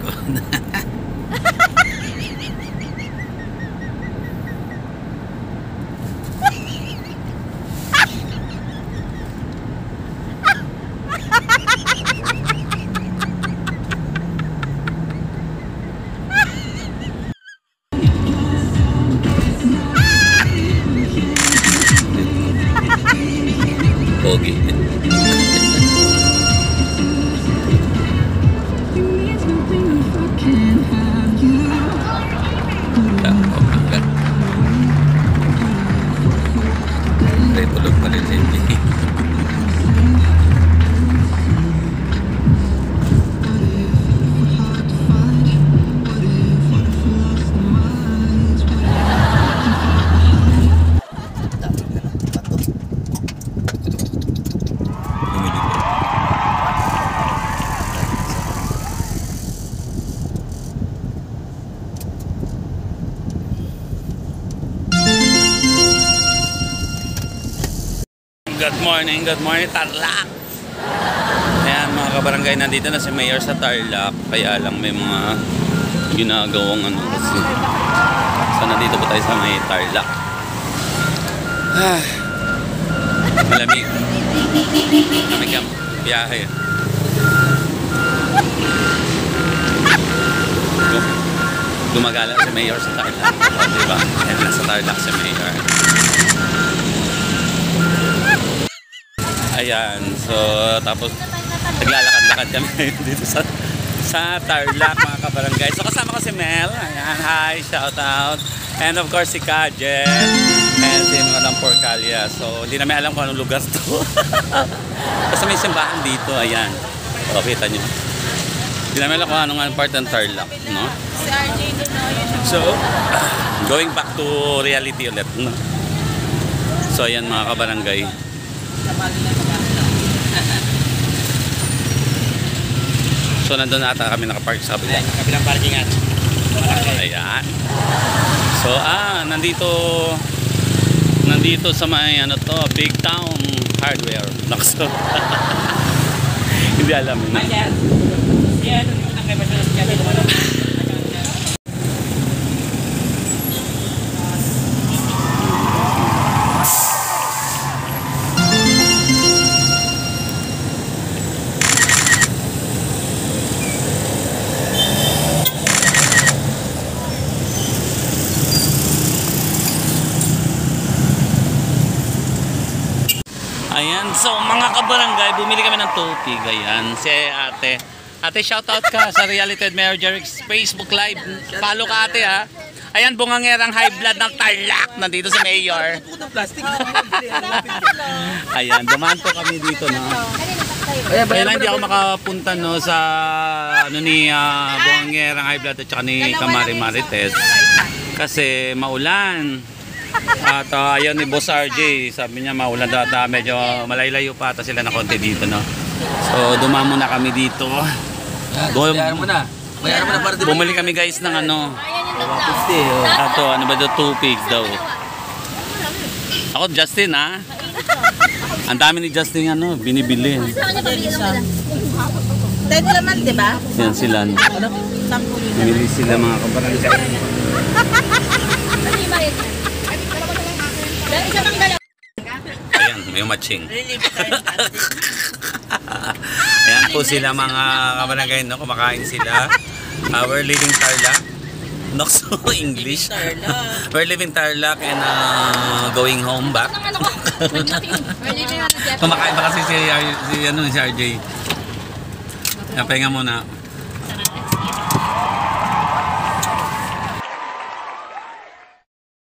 likod. Pogi. Tulog pa rin si Good morning Tarlac. Ayan mga kabarangay, nandito na si Mayor sa Tarlac. Kaya lang may mga ginagawang ano kasi. So nandito po tayo sa may Tarlac. Malamig. Malamig ang biyahe. Gumagala si Mayor sa Tarlac. O, diba? Ayan na sa Tarlac si Mayor. Ayan, so tapos naglalakad-lakad kami dito sa Tarlac mga kabarangay. So kasama ko si Mel. Ayan, hi, shout out. And of course si Kajen and si Madam Porcalia. So hindi namin alam kung anong lugar to. Kasi may simbahan dito, ayan. O, kita nyo. Hindi namin alam kung anong part ng Tarlac, no? So, going back to reality ulit, no? So ayan mga kabarangay. So nandun ata kami nakapark sa kabila. Kabilang parkingan. Ayan. So nandito sa may ano to, Big Town Hardware. Nakso. Hindi alam na. Yan, ang kay Masyado siya dito. Ayan, so mga kabarangay, bumili kami ng tubig. Ayan, si ate. Ate, shoutout ka sa Reality Mayor Jerry's Facebook Live. Follow ka ate ha. Ayan, bungangerang high blood ng Tarlac. Nandito si Mayor. Ayan, dumaan po kami dito no. Kaya lang hindi ako makapunta no sa ano ni bungangerang high blood at saka ni Kamari Marites. Kasi maulan. At ayun ni Boss RJ, sabi niya maulan data, medyo malaylayo pa ata sila na konti dito no. So dumamo na kami dito. Bayaran mo na para bumili kami guys ng ano. Ato, ano ba daw, tupig daw. Ako Justin ha. Ang dami ni Justin ano, binibili. 10 naman, di ba? Yan sila. Bumili sila mga kabarangay. Ayan, may matching. Ayan po sila mga kabarangay, no? Kumakain sila. We're leaving Tarlac. Nokso English. We're leaving Tarlac and going home back. Kumakain pa kasi si RJ. Ayan, pahinga muna.